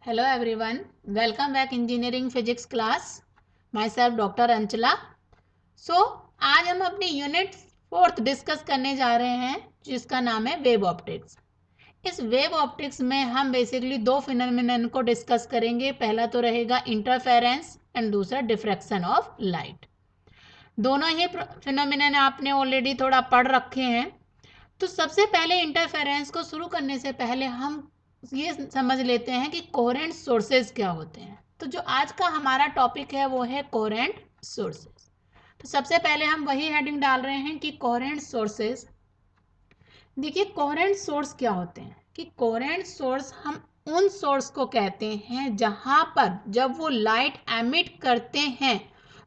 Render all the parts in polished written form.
Hello everyone, welcome back engineering physics class. Myself Dr. Anchala. आज हम अपनी unit 4 discuss करने जा रहे हैं जिसका नाम है वेव ऑप्टिक्स। इस वेव ऑप्टिक्स में हम बेसिकली दो फिनोमिनन को डिस्कस करेंगे। पहला तो रहेगा इंटरफेरेंस एंड दूसरा डिफ्रैक्शन ऑफ लाइट। दोनों ही फिनोमिनन आपने ऑलरेडी थोड़ा पढ़ रखे हैं। तो सबसे पहले इंटरफेरेंस को शुरू करने से पहले हम ये समझ लेते हैं कि कोहेरेंट सोर्सेज क्या होते हैं। तो जो आज का हमारा टॉपिक है वो है कोहेरेंट सोर्सेज। तो सबसे पहले हम वही हेडिंग डाल रहे हैं कि कोहेरेंट सोर्सेज। देखिए कोहेरेंट सोर्स क्या होते हैं कि कोहेरेंट सोर्स हम उन सोर्स को कहते हैं जहां पर जब वो लाइट एमिट करते हैं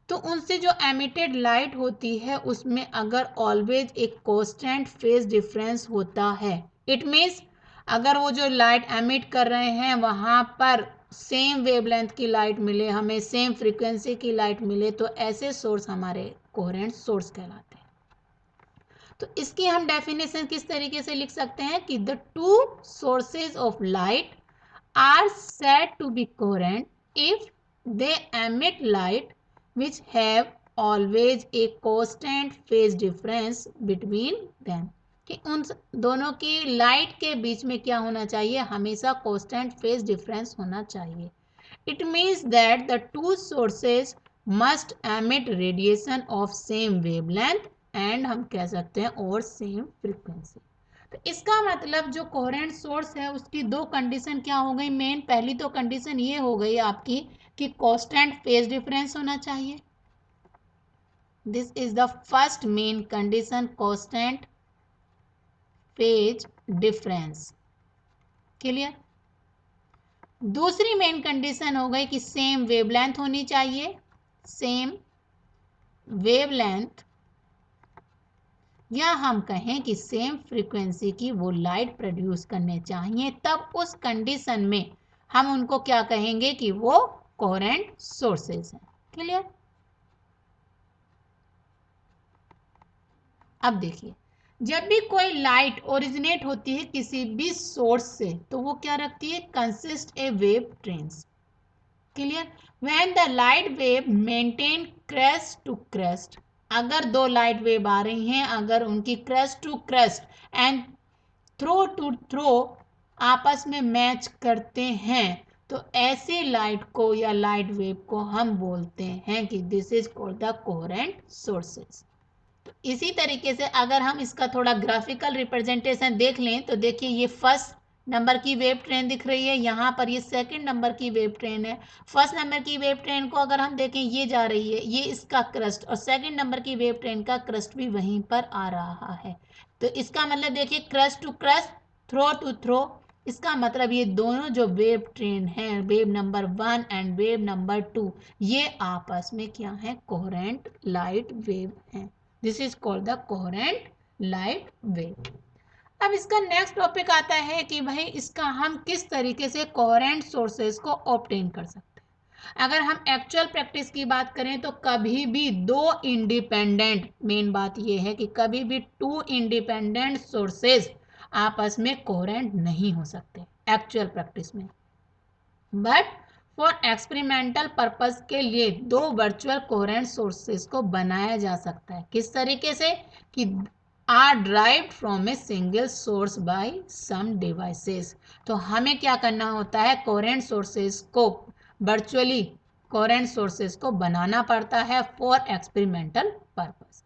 तो उनसे जो एमिटेड लाइट होती है उसमें अगर ऑलवेज एक कांस्टेंट फेज डिफरेंस होता है। इट मीन्स अगर वो जो लाइट एमिट कर रहे हैं वहाँ पर सेम वेवलेंथ की लाइट मिले, हमें सेम फ्रीक्वेंसी की लाइट मिले, तो ऐसे सोर्स हमारे कोहेरेंट सोर्स कहलाते हैं। तो इसकी हम डेफिनेशन किस तरीके से लिख सकते हैं कि the two sources of light are said to be coherent if they emit light which have always a constant phase difference between them। कि उन दोनों की लाइट के बीच में क्या होना चाहिए, हमेशा constant phase difference होना चाहिए। It means that the two sources must emit radiation of same wavelength and हम कह सकते हैं और same frequency। तो इसका मतलब जो कोहेरेंट सोर्स है उसकी दो कंडीशन क्या हो गई मेन। पहली तो कंडीशन ये हो गई आपकी कि कांस्टेंट फेज डिफरेंस होना चाहिए। This is the first main condition, constant phase difference. Clear. दूसरी मेन कंडीशन हो गई कि सेम वेवलेंथ होनी चाहिए, सेम वेवलेंथ, या हम कहें कि सेम फ्रीक्वेंसी की वो लाइट प्रोड्यूस करने चाहिए। तब उस कंडीशन में हम उनको क्या कहेंगे कि वो कोहेरेंट सोर्सेज हैं। क्लियर। अब देखिए जब भी कोई लाइट ओरिजिनेट होती है किसी भी सोर्स से तो वो क्या रखती है, consist a wave trains. Clear. When the light wave maintain crest to crest, अगर दो लाइट वेव आ रही हैं, अगर उनकी crest to crest and trough to trough आपस में मैच करते हैं तो ऐसे लाइट को या लाइट वेव को हम बोलते हैं कि this is called the coherent sources. तो इसी तरीके से अगर हम इसका थोड़ा ग्राफिकल रिप्रेजेंटेशन देख लें तो देखिए ये फर्स्ट नंबर की वेव ट्रेन दिख रही है, यहाँ पर ये सेकंड नंबर की वेव ट्रेन है। फर्स्ट नंबर की वेव ट्रेन को अगर हम देखें ये जा रही है, ये इसका क्रस्ट, और सेकंड नंबर की वेव ट्रेन का क्रस्ट भी वहीं पर आ रहा है। तो इसका मतलब देखिए crest to crest, trough to trough, इसका मतलब ये दोनों जो वेव ट्रेन है, wave number 1 and wave number 2, ये आपस में क्या है, कोहेरेंट लाइट वेव है। This is called the coherent light wave. अब इसका नेक्स्ट टॉपिक आता है कि भाई इसका हम किस तरीके से कोहेरेंट सोर्सेज को ऑब्टेन कर सकते हैं। अगर हम एक्चुअल प्रैक्टिस की बात करें तो कभी भी दो इंडिपेंडेंट, मेन बात यह है कि कभी भी टू इंडिपेंडेंट सोर्सेज आपस में कोहेरेंट नहीं हो सकते एक्चुअल प्रैक्टिस में। बट फॉर एक्सपेरिमेंटल पर्पस के लिए दो वर्चुअल कोहेरेंट सोर्सेज को बनाया जा सकता है। किस तरीके से कि are derived from a single source by some devices. तो हमें क्या करना होता है, कोहेरेंट सोर्सेज को, वर्चुअली कोहेरेंट सोर्सेज को बनाना पड़ता है फॉर एक्सपेरिमेंटल पर्पस।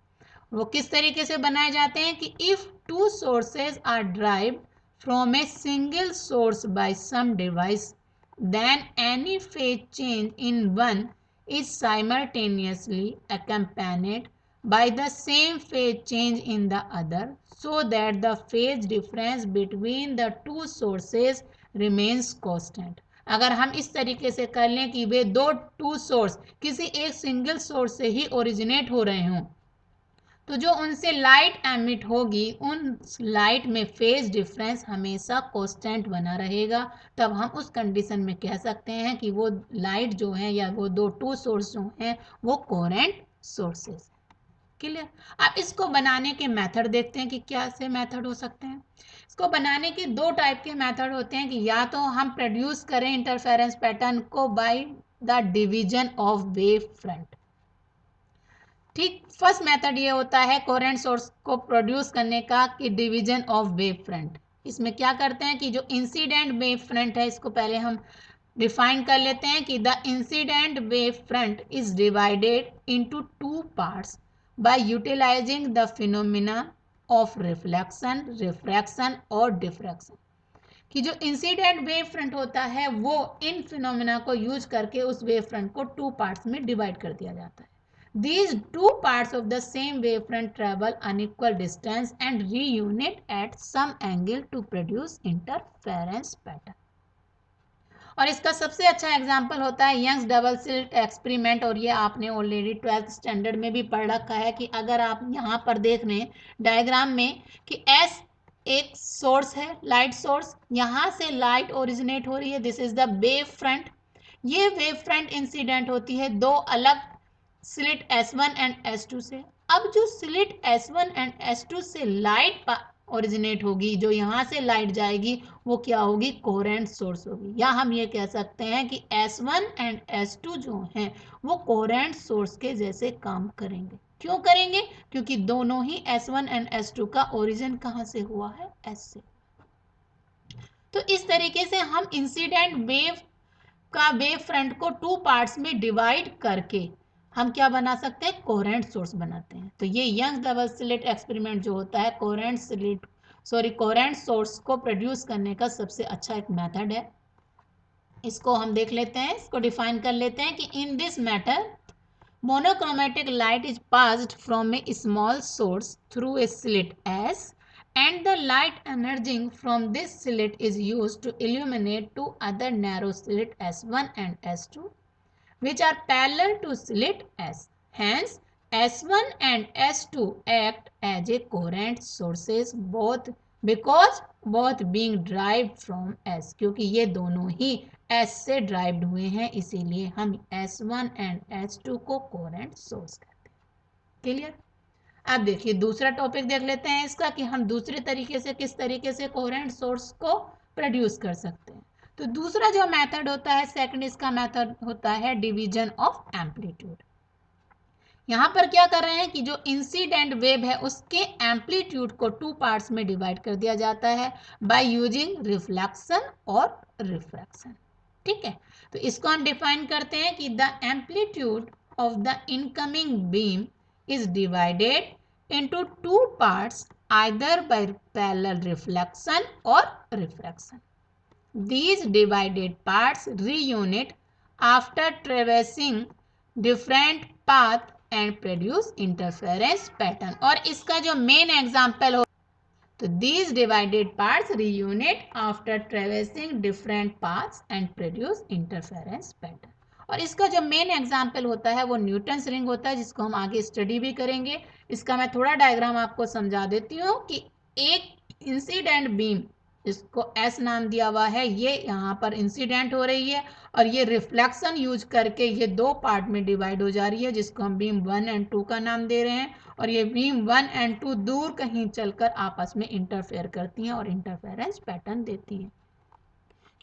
वो किस तरीके से बनाए जाते हैं कि if two sources are derived from a single source by some device then any phase change in one is simultaneously accompanied by the same phase change in the other, so that the phase difference between the two sources remains constant। अगर हम इस तरीके से कर लें कि वे दो to source किसी एक सिंगल सोर्स से ही ओरिजिनेट हो रहे हों तो जो उनसे लाइट एमिट होगी उन लाइट में फेज डिफरेंस हमेशा कांस्टेंट बना रहेगा। तब हम उस कंडीशन में कह सकते हैं कि वो लाइट जो है या वो दो टू सोर्स जो हैं वो कोहेरेंट सोर्सेज हैं। क्लियर। अब इसको बनाने के मेथड देखते हैं कि क्या से मेथड हो सकते हैं। इसको बनाने के दो टाइप के मेथड होते हैं कि या तो हम प्रोड्यूस करें इंटरफेरेंस पैटर्न को by the division of wave front. ठीक, फर्स्ट मेथड ये होता है कोहेरेंट सोर्स को प्रोड्यूस करने का कि डिवीजन ऑफ वेव फ्रंट। इसमें क्या करते हैं कि जो इंसिडेंट वेव फ्रंट है इसको पहले हम डिफाइन कर लेते हैं कि the incident wave front is divided into two parts by utilising the phenomena of reflection, refraction और डिफ्रैक्शन। कि जो इंसिडेंट वेव फ्रंट होता है वो इन फिनोमिना को यूज करके उस वेव फ्रंट को टू पार्ट्स में डिवाइड कर दिया जाता है। These two parts of the same wavefront travel unequal distance and reunite at some angle to produce interference pattern. और इसका सबसे अच्छा एग्जाम्पल होता है यंग्स डबल स्लिट एक्सपेरिमेंट, और ये आपने ऑलरेडी 12th स्टैंडर्ड में भी पढ़ रखा है कि अगर आप यहाँ पर देख रहे हैं डायग्राम में कि एस एक सोर्स है, लाइट सोर्स, यहाँ से लाइट ओरिजिनेट हो रही है, this is the wave front. ये वेव फ्रंट इंसिडेंट होती है दो अलग स्लिट S1 एंड S2 से। अब जो स्लिट S1 एंड S2 से लाइट ओरिजिनेट होगी, जो यहाँ से लाइट जाएगी वो क्या होगी, कोहेरेंट सोर्स होगी। या हम ये कह सकते हैं कि S1 एंड S2 जो हैं वो कोहेरेंट सोर्स के जैसे काम करेंगे। क्यों करेंगे? क्योंकि दोनों ही S1 एंड S2 का ओरिजिन कहाँ से हुआ है, S से। तो इस तरीके से हम इंसिडेंट वेव का वेव फ्रंट को टू पार्ट्स में डिवाइड करके हम क्या बना सकते हैं, कोहेरेंट सोर्स बनाते हैं। तो ये यंग डबल स्लिट एक्सपेरिमेंट जो होता है कोहेरेंट सोर्स को प्रोड्यूस करने का सबसे अच्छा एक मेथड है। इसको हम देख लेते हैं, इसको डिफाइन कर लेते हैं कि in this matter monochromatic light is passed from a small source through a slit S, and the light emerging from this slit is used to illuminate two other narrow slit S1 and S2, which are parallel to slit S. Hence, S1 and S2 act as a coherent sources because both being derived from S, क्योंकि ये दोनों ही S से derived हुए हैं, इसीलिए हम S1 and S2 को coherent source कहते हैं। क्लियर। अब देखिए दूसरा टॉपिक देख लेते हैं इसका कि हम दूसरे तरीके से किस तरीके से कोहेरेंट सोर्स को प्रोड्यूस कर सकते हैं। तो दूसरा जो मेथड होता है, सेकंड इसका मेथड होता है डिवीजन ऑफ एम्पलीट्यूड। यहाँ पर क्या कर रहे हैं कि जो इंसिडेंट वेव है उसके एम्पलीट्यूड को टू पार्ट्स में डिवाइड कर दिया जाता है बाय यूजिंग रिफ्लेक्शन और रिफ्रैक्शन। ठीक है, तो इसको हम डिफाइन करते हैं कि the amplitude of the incoming beam is divided into two parts either bye parallel reflection और refraction. These divided parts reunite after traversing different path and produce interference pattern। और इसका जो मेन एग्जाम्पल हो, तो these divided parts reunite after traversing different paths and produce interference pattern। और इसका जो main example होता है वो न्यूटन्स रिंग होता है, जिसको हम आगे स्टडी भी करेंगे। इसका मैं थोड़ा डायग्राम आपको समझा देती हूँ कि एक इंसिडेंट बीम, इसको एस नाम दिया हुआ है, ये यहाँ पर इंसिडेंट हो रही है और ये रिफ्लेक्शन यूज करके ये दो पार्ट में डिवाइड हो जा रही है, जिसको हम बीम 1 एंड 2 का नाम दे रहे हैं। और ये बीम 1 एंड 2 दूर कहीं चलकर आपस में इंटरफेयर करती हैं और इंटरफेरेंस पैटर्न देती हैं।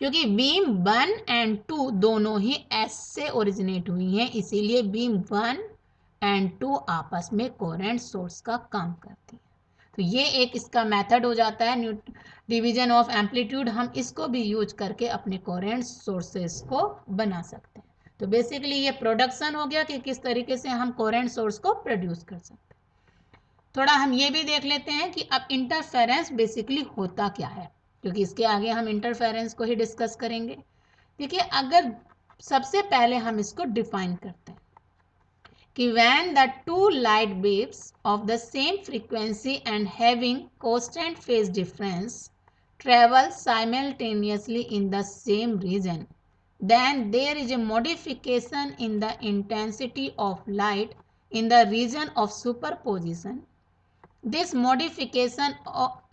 क्योंकि बीम 1 एंड 2 दोनों ही एस से ओरिजिनेट हुई हैं, इसीलिए बीम 1 एंड 2 आपस में कोहेरेंट सोर्स का काम करती है। तो ये एक इसका मेथड हो जाता है डिवीजन ऑफ एम्पलीट्यूड। हम इसको भी यूज करके अपने कोहेरेंट सोर्सेस को बना सकते हैं। तो बेसिकली ये प्रोडक्शन हो गया कि किस तरीके से हम कोहेरेंट सोर्स को प्रोड्यूस कर सकते हैं। थोड़ा हम ये भी देख लेते हैं कि अब इंटरफेरेंस बेसिकली होता क्या है, क्योंकि इसके आगे हम इंटरफेरेंस को ही डिस्कस करेंगे। देखिए, अगर सबसे पहले हम इसको डिफाइन करते हैं कि when the two light waves of the same frequency and having constant phase difference travel simultaneously in the same region, then there is a modification in the intensity of light in the region of superposition. This modification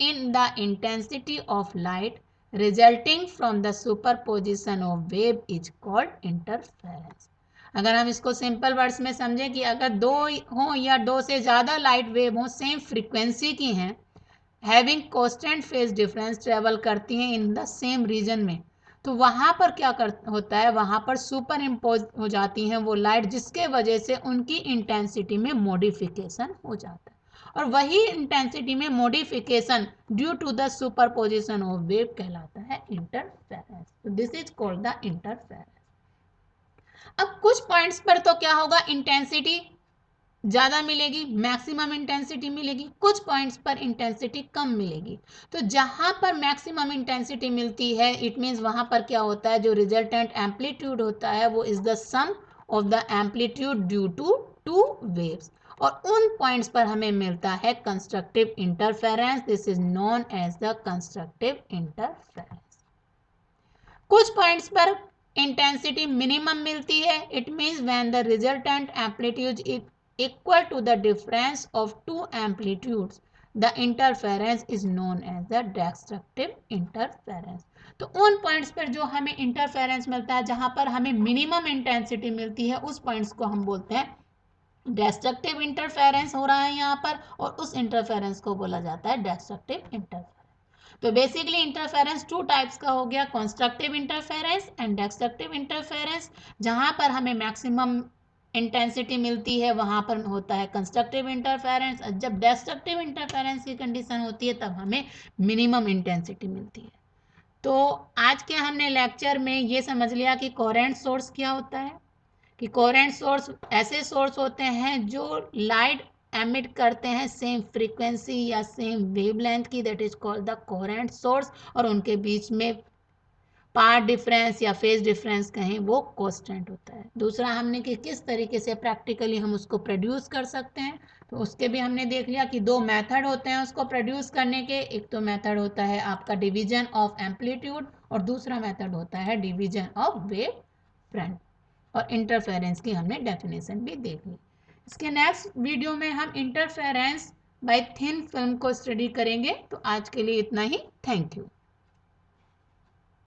in the intensity of light resulting from the superposition of wave is called interference. अगर हम इसको simple words में समझें कि अगर दो हो या दो से ज़्यादा लाइट वेव हो सेम फ्रीक्वेंसी की हैं, having constant phase difference, travel करती हैं इन द सेम रीजन में, तो वहाँ पर क्या होता है, वहाँ पर सुपर इम्पोज हो जाती हैं वो लाइट, जिसके वजह से उनकी इंटेंसिटी में मॉडिफिकेशन हो जाता है, और वही इंटेंसिटी में modification due to the superposition of wave कहलाता है इंटरफेरेंस। तो this is called the interference. अब कुछ पॉइंट्स पर तो क्या होगा, इंटेंसिटी ज़्यादा मिलेगी, मैक्सिमम इंटेंसिटी मिलेगी, कुछ पॉइंट्स पर इंटेंसिटी कम मिलेगी। तो जहाँ पर मैक्सिमम इंटेंसिटी मिलती है, इट मीन्स वहाँ पर क्या होता है, जो रिजल्टेंट एम्पलीट्यूड होता है वो is the sum of the amplitude due to two waves, और उन पॉइंट्स पर हमें मिलता है constructive interference. This is known as the constructive interference. कुछ पॉइंट्स पर इंटेंसिटी मिनिमम मिलती है, it means when the resultant amplitude is equal to the difference of two amplitudes, the interference is known as the destructive interference. तो उन points पर जो हमें interference मिलता है, जहां पर हमें मिनिमम इंटेंसिटी मिलती है, उस पॉइंट्स को हम बोलते हैं डिस्ट्रक्टिव इंटरफेरेंस हो रहा है यहाँ पर, और उस इंटरफेरेंस को बोला जाता है डिस्ट्रक्टिव इंटरफेरेंस। तो बेसिकली इंटरफेरेंस टू टाइप्स का हो गया, constructive interference and destructive interference. जहां पर हमें मैक्सिमम इंटेंसिटी मिलती है वहां पर होता है कंस्ट्रक्टिव इंटरफेरेंस, और जब डिस्ट्रक्टिव इंटरफेरेंस की कंडीशन होती है तब हमें मिनिमम इंटेंसिटी मिलती है। तो आज के हमने लेक्चर में ये समझ लिया कि कोहेरेंट सोर्स क्या होता है, कि कोहेरेंट सोर्स ऐसे सोर्स होते हैं जो लाइट एमिट करते हैं सेम फ्रीक्वेंसी या सेम वेवलेंथ की, that is called the coherent source, और उनके बीच में पार्ट डिफरेंस या फेज डिफरेंस कहें वो कांस्टेंट होता है। दूसरा हमने कि किस तरीके से प्रैक्टिकली हम उसको प्रोड्यूस कर सकते हैं, तो उसके भी हमने देख लिया कि दो मेथड होते हैं उसको प्रोड्यूस करने के। एक तो मेथड होता है आपका डिवीजन ऑफ एम्पलीट्यूड, और दूसरा मेथड होता है डिवीजन ऑफ वेव फ्रंट, और इंटरफेरेंस की हमने डेफिनेशन भी देख ली। इसके नेक्स्ट वीडियो में हम इंटरफेरेंस बाय थिन फिल्म को स्टडी करेंगे। तो आज के लिए इतना ही, थैंक यू।